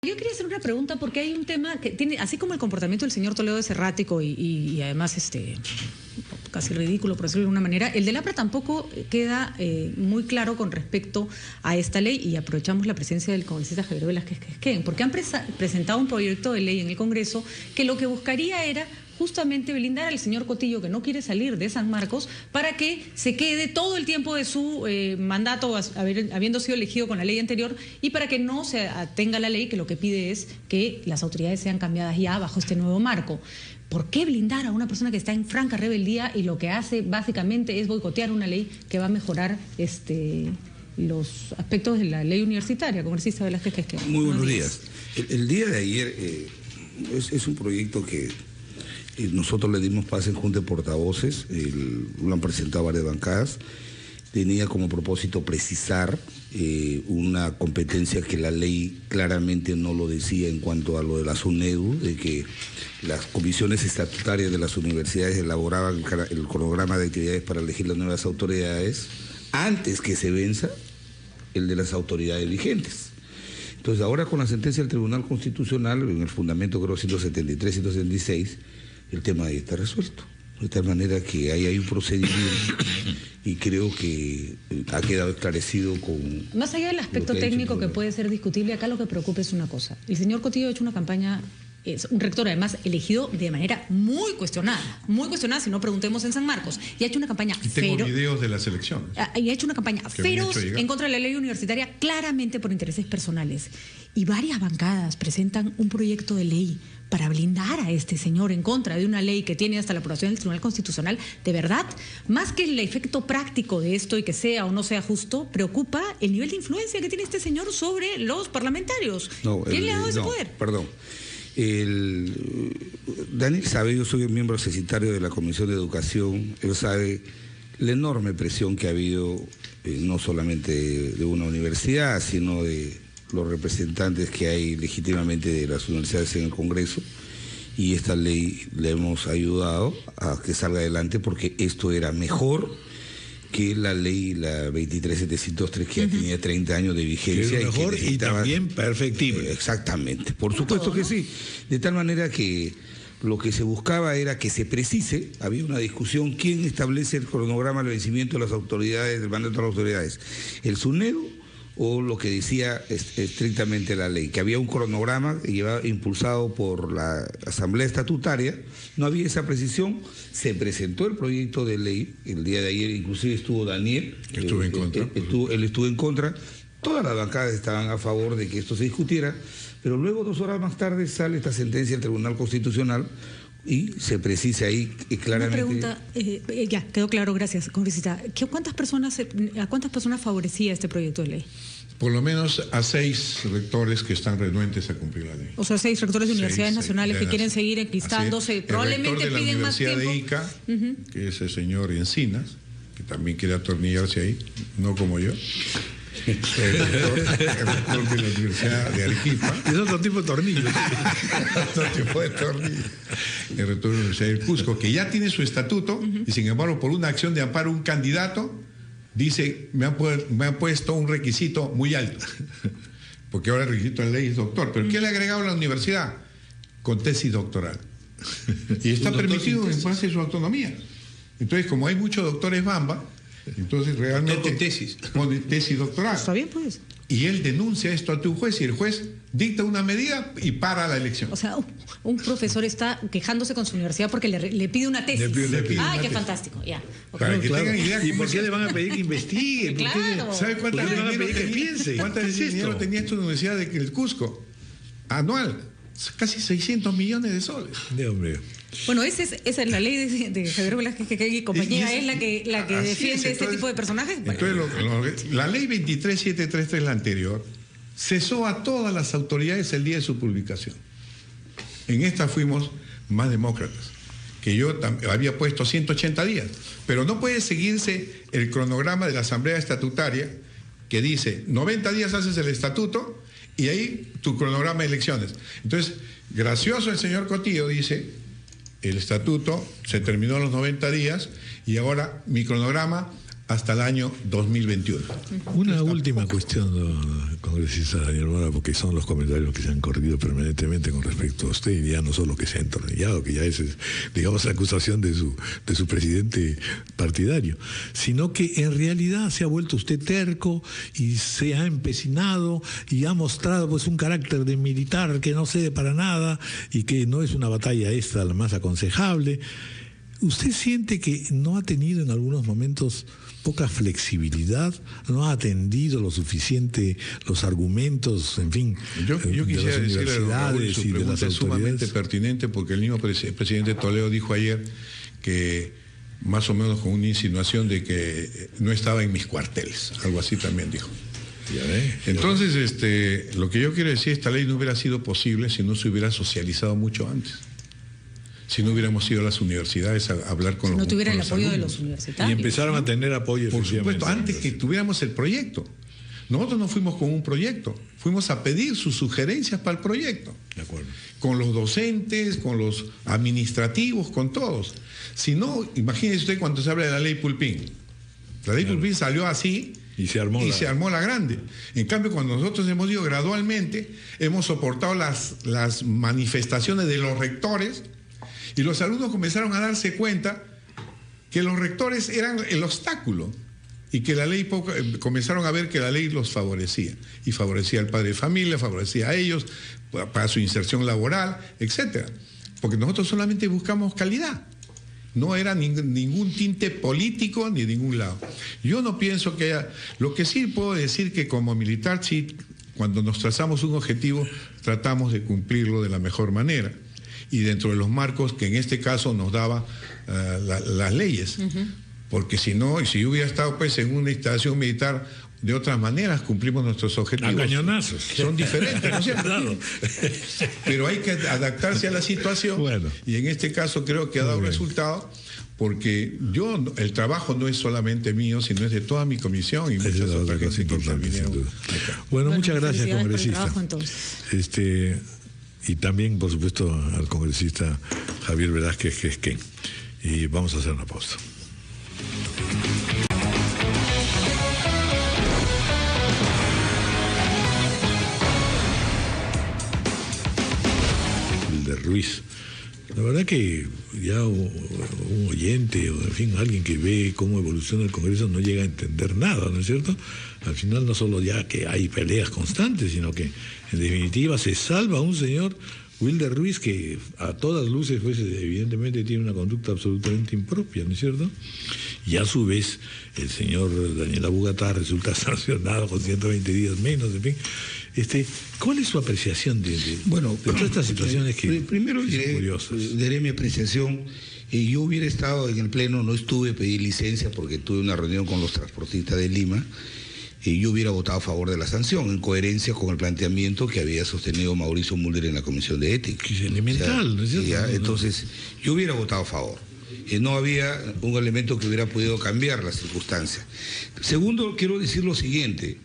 Yo quería hacer una pregunta porque hay un tema que tiene, así como el comportamiento del señor Toledo es errático y además casi ridículo, por decirlo de alguna manera, el del APRA tampoco queda muy claro con respecto a esta ley, y aprovechamos la presencia del congresista Javier Velázquez Quisquén, porque han presentado un proyecto de ley en el Congreso que lo que buscaría era justamente blindar al señor Cotillo, que no quiere salir de San Marcos, para que se quede todo el tiempo de su mandato habiendo sido elegido con la ley anterior, y para que no se atenga la ley, que lo que pide es que las autoridades sean cambiadas ya bajo este nuevo marco. ¿Por qué blindar a una persona que está en franca rebeldía y lo que hace básicamente es boicotear una ley que va a mejorar los aspectos de la ley universitaria? Congresista Velázquez Quisquén. Muy buenos días. El día de ayer es un proyecto que nosotros le dimos pase en Junta de Portavoces, lo han presentado varias bancadas. Tenía como propósito precisar una competencia que la ley claramente no lo decía en cuanto a lo de la SUNEDU, de que las comisiones estatutarias de las universidades elaboraban el cronograma de actividades para elegir las nuevas autoridades antes que se venza el de las autoridades vigentes. Entonces, ahora con la sentencia del Tribunal Constitucional, en el fundamento creo 173 y 176, el tema ahí está resuelto. De tal manera que ahí hay un procedimiento y creo que ha quedado esclarecido con... Más allá del aspecto técnico que puede ser discutible, acá lo que preocupa es una cosa. El señor Cotillo ha hecho una campaña, es un rector además elegido de manera muy cuestionada, si no preguntemos en San Marcos, y ha hecho una campaña feroz. Tengo videos de las elecciones. Y ha hecho una campaña feroz en contra de la ley universitaria, claramente por intereses personales. Y varias bancadas presentan un proyecto de ley para blindar a este señor en contra de una ley que tiene hasta la aprobación del Tribunal Constitucional. De verdad, más que el efecto práctico de esto y que sea o no sea justo, preocupa el nivel de influencia que tiene este señor sobre los parlamentarios. ¿Quién le ha dado ese poder? Perdón. Daniel sabe, yo soy un miembro cecitario de la Comisión de Educación, él sabe la enorme presión que ha habido, no solamente de una universidad, sino de los representantes que hay legítimamente de las universidades en el Congreso, y esta ley le hemos ayudado a que salga adelante porque esto era mejor que la ley, la 23703, que ya tenía 30 años de vigencia. Es mejor y también perfectible. Exactamente, por supuesto que sí. De tal manera que lo que se buscaba era que se precise, había una discusión, ¿quién establece el cronograma del vencimiento de las autoridades, del mandato de las autoridades? ¿El SUNEDU o lo que decía estrictamente la ley? Que había un cronograma impulsado por la Asamblea Estatutaria, no había esa precisión, se presentó el proyecto de ley, el día de ayer inclusive estuvo Daniel, estuvo en contra. Él estuvo en contra, todas las bancadas estaban a favor de que esto se discutiera, pero luego 2 horas más tarde sale esta sentencia del Tribunal Constitucional y se precisa ahí claramente. Una pregunta, ya, quedó claro, gracias, congresista. ¿A cuántas personas favorecía este proyecto de ley? Por lo menos a 6 rectores que están renuentes a cumplir la ley. O sea, 6 rectores de universidades nacionales que quieren seguir enquistándose, probablemente piden más tiempo. El rector de la Universidad de Ica, que es el señor Encinas, que también quiere atornillarse ahí, no como yo. El rector de la Universidad de Arequipa. Es otro tipo de tornillo. Otro tipo de tornillo. El rector de la Universidad del Cusco, que ya tiene su estatuto, y sin embargo, por una acción de amparo a un candidato, dice, me ha puesto un requisito muy alto. Porque ahora el requisito de ley es doctor. ¿Pero qué le ha agregado a la universidad? Con tesis doctoral. Y está permitido en base a su autonomía. Entonces, como hay muchos doctores Bamba, entonces realmente... Con tesis. Con tesis doctoral. Está bien, pues. Y él denuncia esto ante un juez y el juez dicta una medida y para la elección. O sea, un profesor está quejándose con su universidad porque le pide una tesis. Le pide ¡Ay, qué tesis. fantástico! Ya. Para que tengan idea. ¿Y por qué le van a pedir que investigue? Claro. ¿Sabe cuántas le van a pedir que piense? ¿Cuántas dinero tenía esta universidad del Cusco? Anual. Casi 600 millones de soles. Dios mío. Bueno, esa es la ley de Javier Velázquez Quisquén y compañía, es la que defiende este tipo de personajes. Entonces, la ley 23733, la anterior, cesó a todas las autoridades el día de su publicación. En esta fuimos más demócratas, que yo había puesto 180 días, pero no puede seguirse el cronograma de la Asamblea Estatutaria que dice 90 días haces el estatuto y ahí tu cronograma de elecciones. Entonces, gracioso el señor Cotillo dice, el estatuto se terminó a los 90 días y ahora mi cronograma hasta el año 2021. Una última cuestión, congresista Daniel Mora, porque son los comentarios que se han corrido permanentemente con respecto a usted, y ya no solo que se ha entornillado, que ya es, digamos, la acusación de su presidente partidario, sino que en realidad se ha vuelto usted terco y se ha empecinado y ha mostrado pues un carácter de militar que no cede para nada y que no es una batalla esta la más aconsejable. ¿Usted siente que no ha tenido en algunos momentos poca flexibilidad, no ha atendido lo suficiente los argumentos, en fin, yo quisiera decirle a Raúl, su y de pregunta las es sumamente autoridades? pertinente, porque el mismo presidente Toledo dijo ayer que más o menos con una insinuación de que no estaba en mis cuarteles, algo así también dijo. Entonces, lo que yo quiero decir, esta ley no hubiera sido posible si no se hubiera socializado mucho antes. Si no hubiéramos ido a las universidades a hablar con Si no tuviera el apoyo de alumnos. los universitarios. Y empezaron a tener apoyo, Por efectivamente. supuesto, antes que tuviéramos el proyecto. Nosotros no fuimos con un proyecto, fuimos a pedir sus sugerencias para el proyecto. De acuerdo. Con los docentes, con los administrativos, con todos. Si no, imagínese usted cuando se habla de la ley Pulpín. La ley Pulpín salió así y se armó la grande. En cambio, cuando nosotros hemos ido gradualmente, hemos soportado las manifestaciones de los rectores y los alumnos comenzaron a darse cuenta que los rectores eran el obstáculo y que la ley comenzaron a ver que la ley los favorecía y favorecía al padre de familia, favorecía a ellos para su inserción laboral, etcétera. Porque nosotros solamente buscamos calidad. No era ningún tinte político ni de ningún lado. Yo no pienso que haya... Lo que sí puedo decir que como militar, sí, cuando nos trazamos un objetivo, tratamos de cumplirlo de la mejor manera. Y dentro de los marcos que en este caso nos daba las leyes. Porque si no, y si yo hubiera estado pues en una instalación militar, de otras maneras cumplimos nuestros objetivos. A cañonazos. Son diferentes, ¿no es cierto? Claro. Pero hay que adaptarse a la situación. Bueno. Y en este caso creo que ha dado resultado, porque el trabajo no es solamente mío, sino es de toda mi comisión y muchas otras cosas que intervinieron acá. Bueno, muchas gracias, felicidades por el congresista. trabajo, entonces. Y también, por supuesto, al congresista Javier Velázquez Quesquén. Y vamos a hacer una pausa. Wilder Ruiz. La verdad que ya un oyente o en fin alguien que ve cómo evoluciona el Congreso no llega a entender nada, ¿no es cierto? Al final no solo ya que hay peleas constantes, sino que en definitiva se salva un señor Wilder Ruiz que a todas luces pues evidentemente tiene una conducta absolutamente impropia, ¿no es cierto? Y a su vez el señor Daniel Abugatá resulta sancionado con 120 días menos, en fin. ¿Cuál es su apreciación de todas estas situaciones que primero son curiosas? diré mi apreciación. Yo hubiera estado en el Pleno, no estuve, pedí licencia porque tuve una reunión con los transportistas de Lima, y yo hubiera votado a favor de la sanción, en coherencia con el planteamiento que había sostenido Mauricio Mulder en la Comisión de Ética. Que es elemental, ¿no es cierto? Entonces, yo hubiera votado a favor. No había un elemento que hubiera podido cambiar las circunstancias. Segundo, quiero decir lo siguiente,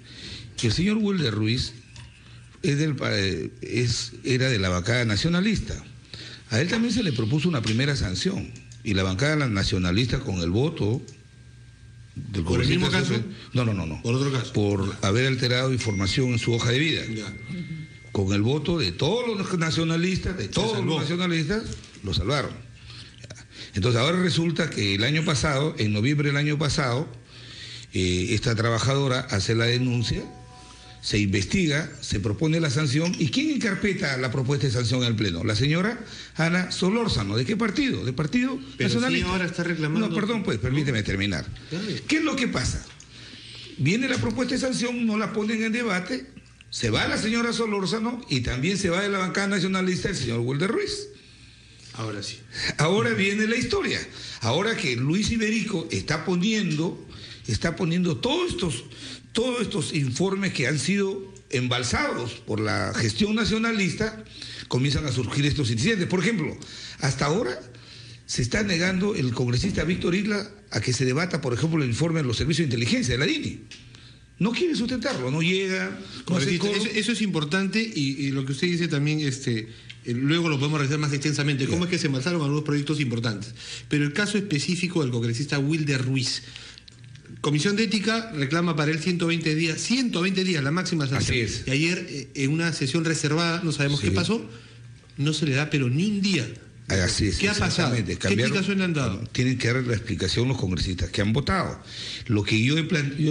que el señor Wilder Ruiz era de la bancada nacionalista. A él también se le propuso una primera sanción, y la bancada nacionalista con el voto del ¿Por el mismo caso? No. ¿Por otro caso? Por haber alterado información en su hoja de vida. Ya. Con el voto de todos los nacionalistas, lo salvaron. Entonces ahora resulta que en noviembre del año pasado, esta trabajadora hace la denuncia, se investiga, se propone la sanción. ¿Y quién encarpeta la propuesta de sanción en el Pleno? La señora Ana Solórzano. ¿De qué partido? ¿Del Partido Pero Nacionalista? sí ahora está reclamando... No, perdón, pues, permíteme terminar. Dale. ¿Qué es lo que pasa? Viene la propuesta de sanción, no la ponen en debate, se va la señora Solórzano y también se va de la bancada nacionalista el señor Wilder Ruiz. Ahora sí. Ahora viene la historia. Ahora que Luis Iberico está poniendo todos estos informes que han sido embalsados por la gestión nacionalista, comienzan a surgir estos incidentes. Por ejemplo, hasta ahora se está negando el congresista Víctor Isla a que se debata, por ejemplo, el informe de los servicios de inteligencia de la DINI. No quiere sustentarlo, no llega, no hace coro. Eso es importante y lo que usted dice también, luego lo podemos revisar más extensamente, cómo es que se embalsaron algunos proyectos importantes. Pero el caso específico del congresista Wilder Ruiz, Comisión de Ética reclama para él 120 días, la máxima sanción. Así es. Y ayer, en una sesión reservada, no sabemos qué pasó, no se le da pero ni un día. Así es, ¿Qué ha pasado? ¿Qué explicación le han dado? Bueno, tienen que dar la explicación los congresistas que han votado. Lo que yo he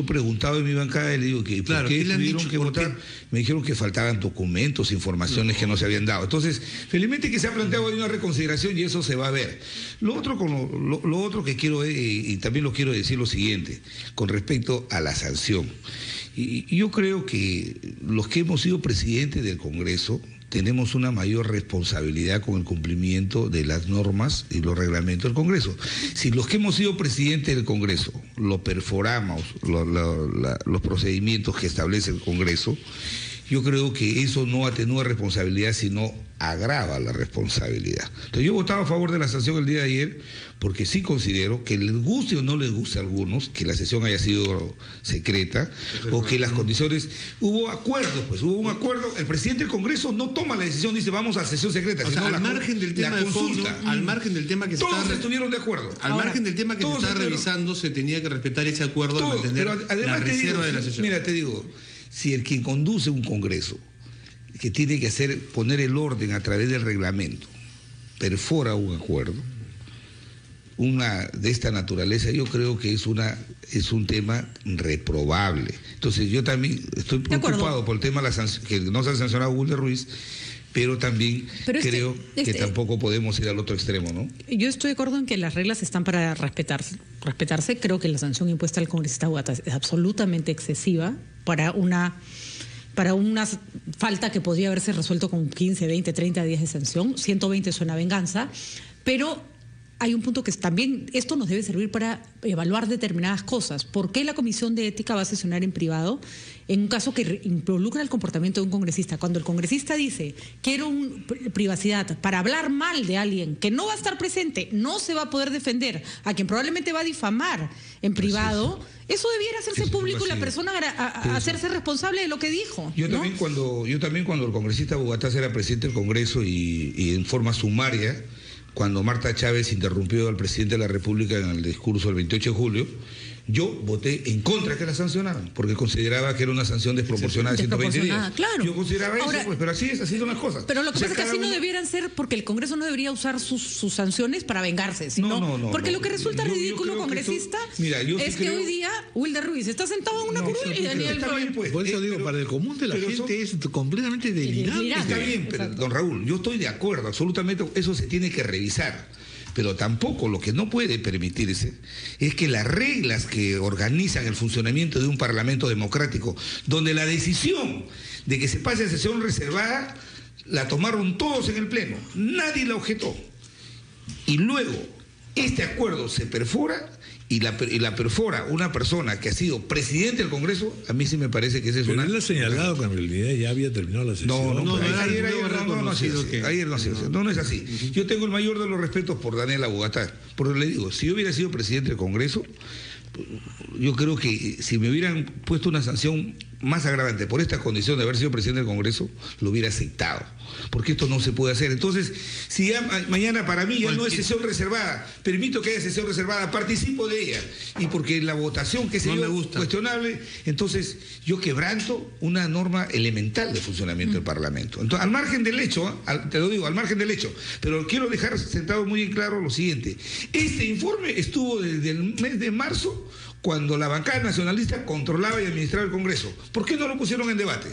preguntado en mi bancada, y le digo que claro, ¿por qué ¿qué le han tuvieron dicho? que ¿Por votar? qué? Me dijeron que faltaban documentos, informaciones que no se habían dado. Entonces, felizmente que se ha planteado ahí una reconsideración y eso se va a ver. Lo otro que quiero, y también lo quiero decir lo siguiente, con respecto a la sanción. Y yo creo que los que hemos sido presidentes del Congreso tenemos una mayor responsabilidad con el cumplimiento de las normas y los reglamentos del Congreso. Si los que hemos sido presidentes del Congreso lo perforamos, los procedimientos que establece el Congreso, yo creo que eso no atenúa responsabilidad, sino agrava la responsabilidad. Entonces yo votaba a favor de la sanción el día de ayer, porque sí considero que les guste o no les guste a algunos, que la sesión haya sido secreta, o que las condiciones... Hubo un acuerdo, el presidente del Congreso no toma la decisión, dice vamos a sesión secreta, O sino sea, al margen del tema de fondo, al margen del tema que se todos está... estuvieron de acuerdo. Al margen del tema que se está revisando, se tenía que respetar ese acuerdo de mantener la reserva de la sesión. Mira, te digo, si el quien conduce un Congreso, que tiene que poner el orden a través del reglamento, perfora un acuerdo, una de esta naturaleza, yo creo que es un tema reprobable. Entonces yo también estoy preocupado por el tema de que no se ha sancionado a Wilder Ruiz, pero también creo que tampoco podemos ir al otro extremo, ¿no? Yo estoy de acuerdo en que las reglas están para respetarse. Creo que la sanción impuesta al congresista Bogata es absolutamente excesiva para una falta que podría haberse resuelto con 15, 20, 30 días de sanción. 120 suena a venganza, pero hay un punto que también esto nos debe servir para evaluar determinadas cosas. ¿Por qué la Comisión de Ética va a sesionar en privado en un caso que involucra el comportamiento de un congresista? Cuando el congresista dice, quiero privacidad para hablar mal de alguien que no va a estar presente, no se va a poder defender, a quien probablemente va a difamar en privado, eso debiera hacerse público y la persona hacerse responsable de lo que dijo. Yo también cuando el congresista Bogotá era presidente del Congreso y en forma sumaria, cuando Marta Chávez interrumpió al presidente de la República en el discurso del 28 de julio, yo voté en contra de que la sancionaran, porque consideraba que era una sanción desproporcionada de 120 días. Claro. Yo consideraba Ahora, eso, pues, pero así son las cosas. Pero lo que pasa es que así no debieran ser, porque el Congreso no debería usar sus sanciones para vengarse, sino porque lo que resulta ridículo, congresista, es que hoy día Wilder Ruiz está sentado en una curul y Daniel... Por eso digo, para el común de la gente es completamente delirante. Está bien, pero don Raúl, yo estoy de acuerdo, absolutamente, eso se tiene que revisar. Pero tampoco lo que no puede permitirse es que las reglas que organizan el funcionamiento de un parlamento democrático, donde la decisión de que se pase a sesión reservada, la tomaron todos en el Pleno, nadie la objetó. Y luego este acuerdo se perfora y la perfora una persona que ha sido presidente del Congreso, a mí sí me parece que ese es pero una... él ha señalado que en realidad ya había terminado la sesión. Ayer no es así. Yo tengo el mayor de los respetos por Daniela Bogotá, porque le digo, si yo hubiera sido presidente del Congreso, yo creo que si me hubieran puesto una sanción más agravante por esta condición de haber sido presidente del Congreso, lo hubiera aceptado, porque esto no se puede hacer. Entonces, si ya mañana para mí ya no es sesión reservada, permito que haya sesión reservada, participo de ella, y porque la votación que se dio cuestionable, entonces yo quebranto una norma elemental de funcionamiento del Parlamento. Entonces, al margen del hecho, te lo digo, al margen del hecho, pero quiero dejar sentado muy en claro lo siguiente: este informe estuvo desde el mes de marzo, cuando la bancada nacionalista controlaba y administraba el Congreso. ¿Por qué no lo pusieron en debate?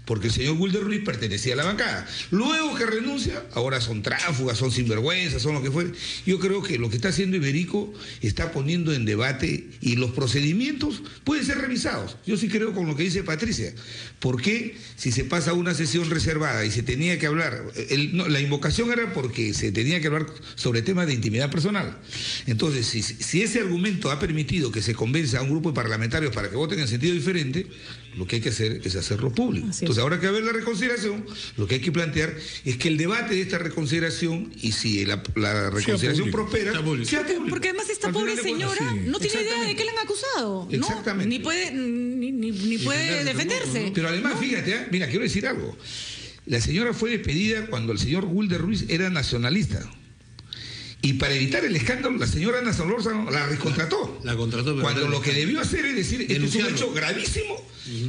Porque el señor Wilder Ruiz pertenecía a la bancada. Luego que renuncia, ahora son tráfugas, son sinvergüenzas, son lo que fuere. Yo creo que lo que está haciendo Iberico está poniendo en debate, y los procedimientos pueden ser revisados. Yo sí creo con lo que dice Patricia. ¿Por qué si se pasa una sesión reservada y se tenía que hablar? La invocación era porque se tenía que hablar sobre temas de intimidad personal. Entonces, si ese argumento ha permitido que se convenza a un grupo de parlamentarios para que voten en sentido diferente, lo que hay que hacer es hacerlo público. Entonces, ahora que va a haber la reconsideración, lo que hay que plantear es que el debate de esta reconsideración, y si la reconsideración prospera, sea público. Porque además esta pobre señora no tiene idea de qué le han acusado. Exactamente. Ni puede defenderse. Pero además, fíjate, mira, quiero decir algo. La señora fue despedida cuando el señor Wilder Ruiz era nacionalista. Y para evitar el escándalo, la señora Ana Solórzano la recontrató. La contrató. Cuando lo que debió hacer es decir, esto es un hecho gravísimo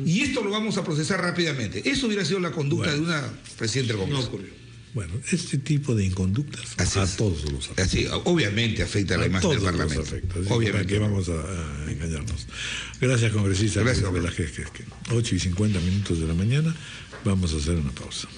y esto lo vamos a procesar rápidamente. Eso hubiera sido la conducta de una presidenta del Congreso. No ocurrió. Bueno, este tipo de inconductas a todos los afecta. Así, obviamente afecta a la imagen del Parlamento. Obviamente. Vamos a engañarnos. Gracias, congresista. Gracias, Velázquez. 8:50 de la mañana. Vamos a hacer una pausa.